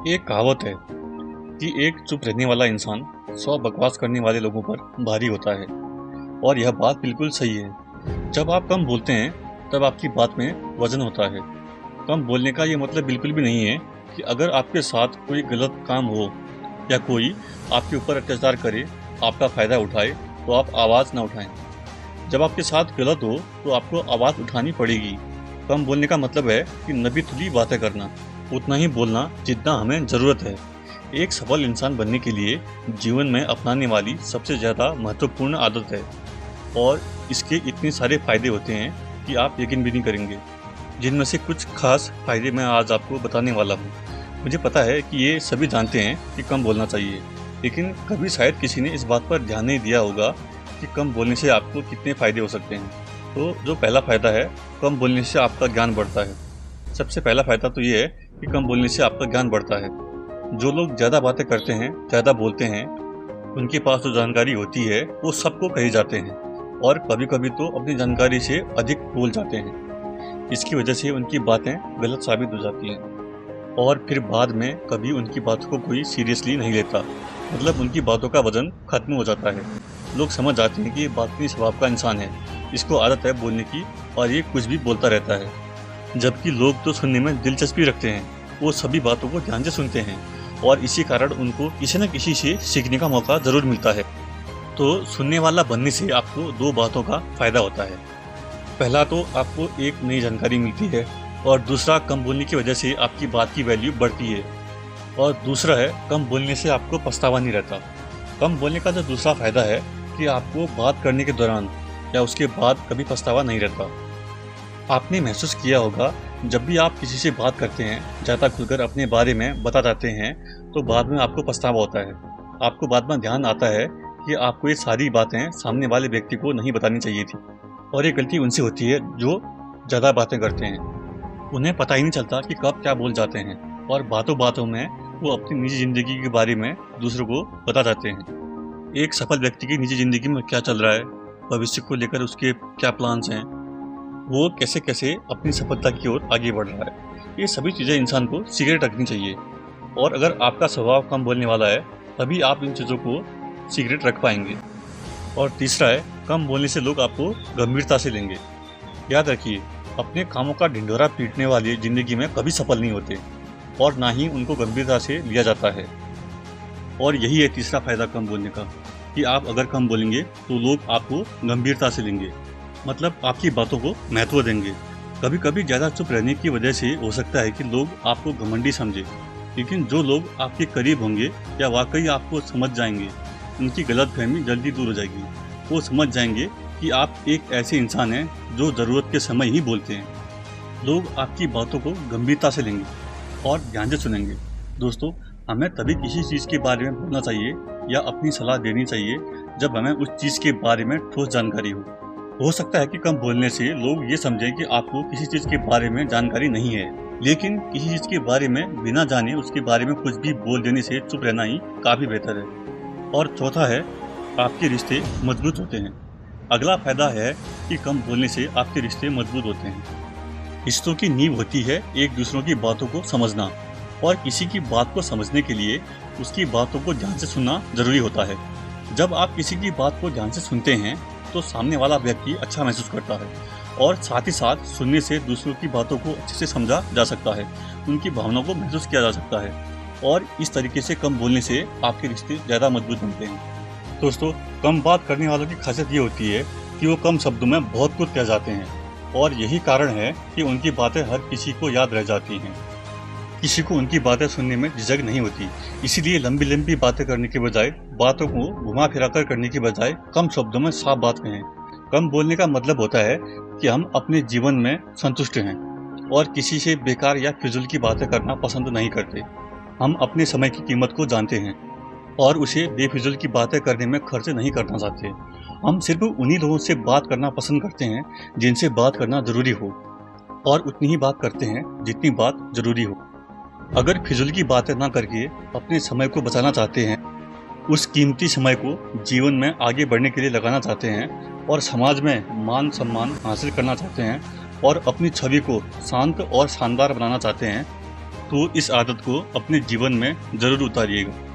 एक कहावत है कि एक चुप रहने वाला इंसान 100 बकवास करने वाले लोगों पर भारी होता है। और यह बात बिल्कुल सही है। जब आप कम बोलते हैं तब आपकी बात में वजन होता है। कम बोलने का ये मतलब बिल्कुल भी नहीं है कि अगर आपके साथ कोई गलत काम हो या कोई आपके ऊपर अत्याचार करे, आपका फ़ायदा उठाए, तो आप आवाज़ ना उठाएं। जब आपके साथ गलत हो तो आपको आवाज़ उठानी पड़ेगी। कम बोलने का मतलब है कि नबी तुली बातें करना, उतना ही बोलना जितना हमें ज़रूरत है। एक सफल इंसान बनने के लिए जीवन में अपनाने वाली सबसे ज़्यादा महत्वपूर्ण आदत है, और इसके इतने सारे फ़ायदे होते हैं कि आप यकीन भी नहीं करेंगे। जिनमें से कुछ खास फ़ायदे मैं आज आपको बताने वाला हूँ। मुझे पता है कि ये सभी जानते हैं कि कम बोलना चाहिए, लेकिन कभी शायद किसी ने इस बात पर ध्यान नहीं दिया होगा कि कम बोलने से आपको कितने फ़ायदे हो सकते हैं। तो जो पहला फ़ायदा है, कम बोलने से आपका ज्ञान बढ़ता है। सबसे पहला फ़ायदा तो ये है कि कम बोलने से आपका ज्ञान बढ़ता है। जो लोग ज़्यादा बातें करते हैं, ज़्यादा बोलते हैं, उनके पास जो जानकारी होती है वो सबको कही जाते हैं, और कभी कभी तो अपनी जानकारी से अधिक बोल जाते हैं। इसकी वजह से उनकी बातें गलत साबित हो जाती हैं, और फिर बाद में कभी उनकी बातों को कोई सीरियसली नहीं लेता। मतलब उनकी बातों का वजन खत्म हो जाता है। लोग समझ जाते हैं कि ये बातनी स्वभाव का इंसान है, इसको आदत है बोलने की, और ये कुछ भी बोलता रहता है। जबकि लोग तो सुनने में दिलचस्पी रखते हैं, वो सभी बातों को ध्यान से सुनते हैं, और इसी कारण उनको किसी न किसी से सीखने का मौका ज़रूर मिलता है। तो सुनने वाला बनने से आपको दो बातों का फ़ायदा होता है। पहला तो आपको एक नई जानकारी मिलती है, और दूसरा कम बोलने की वजह से आपकी बात की वैल्यू बढ़ती है। और दूसरा है, कम बोलने से आपको पछतावा नहीं रहता। कम बोलने का जो दूसरा फ़ायदा है कि आपको बात करने के दौरान या उसके बाद कभी पछतावा नहीं रहता। आपने महसूस किया होगा, जब भी आप किसी से बात करते हैं, ज़्यादा खुलकर अपने बारे में बता जाते हैं, तो बाद में आपको पछतावा होता है। आपको बाद में ध्यान आता है कि आपको ये सारी बातें सामने वाले व्यक्ति को नहीं बतानी चाहिए थी। और ये गलती उनसे होती है जो ज़्यादा बातें करते हैं। उन्हें पता ही नहीं चलता कि कब क्या बोल जाते हैं, और बातों बातों में वो अपनी निजी ज़िंदगी के बारे में दूसरों को बता जाते हैं। एक सफल व्यक्ति की निजी ज़िंदगी में क्या चल रहा है, भविष्य को लेकर उसके क्या प्लान्स हैं, वो कैसे कैसे अपनी सफलता की ओर आगे बढ़ रहा है, ये सभी चीज़ें इंसान को सीक्रेट रखनी चाहिए। और अगर आपका स्वभाव कम बोलने वाला है, तभी आप इन चीज़ों को सीक्रेट रख पाएंगे। और तीसरा है, कम बोलने से लोग आपको गंभीरता से लेंगे। याद रखिए, अपने कामों का ढिंढोरा पीटने वाले ज़िंदगी में कभी सफल नहीं होते, और ना ही उनको गंभीरता से लिया जाता है। और यही है तीसरा फ़ायदा कम बोलने का, कि आप अगर कम बोलेंगे तो लोग आपको गंभीरता से लेंगे, मतलब आपकी बातों को महत्व देंगे। कभी कभी ज़्यादा चुप रहने की वजह से हो सकता है कि लोग आपको घमंडी समझे, लेकिन जो लोग आपके करीब होंगे या वाकई आपको समझ जाएंगे, उनकी गलतफहमी जल्दी दूर हो जाएगी। वो समझ जाएंगे कि आप एक ऐसे इंसान हैं जो ज़रूरत के समय ही बोलते हैं। लोग आपकी बातों को गंभीरता से लेंगे और ध्यान से सुनेंगे। दोस्तों, हमें तभी किसी चीज़ के बारे में बोलना चाहिए या अपनी सलाह देनी चाहिए जब हमें उस चीज़ के बारे में ठोस जानकारी हो सकता है कि कम बोलने से लोग ये समझें कि आपको किसी चीज़ के बारे में जानकारी नहीं है, लेकिन किसी चीज़ के बारे में बिना जाने उसके बारे में कुछ भी बोल देने से चुप रहना ही काफ़ी बेहतर है। और चौथा है, आपके रिश्ते मजबूत होते हैं। अगला फ़ायदा है कि कम बोलने से आपके रिश्ते मजबूत होते हैं। रिश्तों की नींव होती है एक दूसरों की बातों को समझना, और किसी की बात को समझने के लिए उसकी बातों को ध्यान से सुनना ज़रूरी होता है। जब आप किसी की बात को ध्यान से सुनते हैं तो सामने वाला व्यक्ति अच्छा महसूस करता है, और साथ ही साथ सुनने से दूसरों की बातों को अच्छे से समझा जा सकता है, उनकी भावनाओं को महसूस किया जा सकता है, और इस तरीके से कम बोलने से आपके रिश्ते ज़्यादा मजबूत बनते हैं। दोस्तों, कम बात करने वालों की खासियत ये होती है कि वो कम शब्दों में बहुत कुछ कह जाते हैं, और यही कारण है कि उनकी बातें हर किसी को याद रह जाती हैं। किसी को उनकी बातें सुनने में झिझक नहीं होती, इसीलिए लंबी लंबी बातें करने के बजाय, बातों को घुमा फिरा कर करने के बजाय कम शब्दों में साफ बात कहें। कम बोलने का मतलब होता है कि हम अपने जीवन में संतुष्ट हैं और किसी से बेकार या फिजूल की बातें करना पसंद नहीं करते। हम अपने समय की कीमत को जानते हैं और उसे बेफिजूल की बातें करने में खर्च नहीं करना चाहते। हम सिर्फ उन्हीं लोगों से बात करना पसंद करते हैं जिनसे बात करना ज़रूरी हो, और उतनी ही बात करते हैं जितनी बात ज़रूरी हो। अगर फिजूल की बातें ना करके अपने समय को बचाना चाहते हैं, उस कीमती समय को जीवन में आगे बढ़ने के लिए लगाना चाहते हैं, और समाज में मान सम्मान हासिल करना चाहते हैं, और अपनी छवि को शांत और शानदार बनाना चाहते हैं, तो इस आदत को अपने जीवन में जरूर उतारिएगा।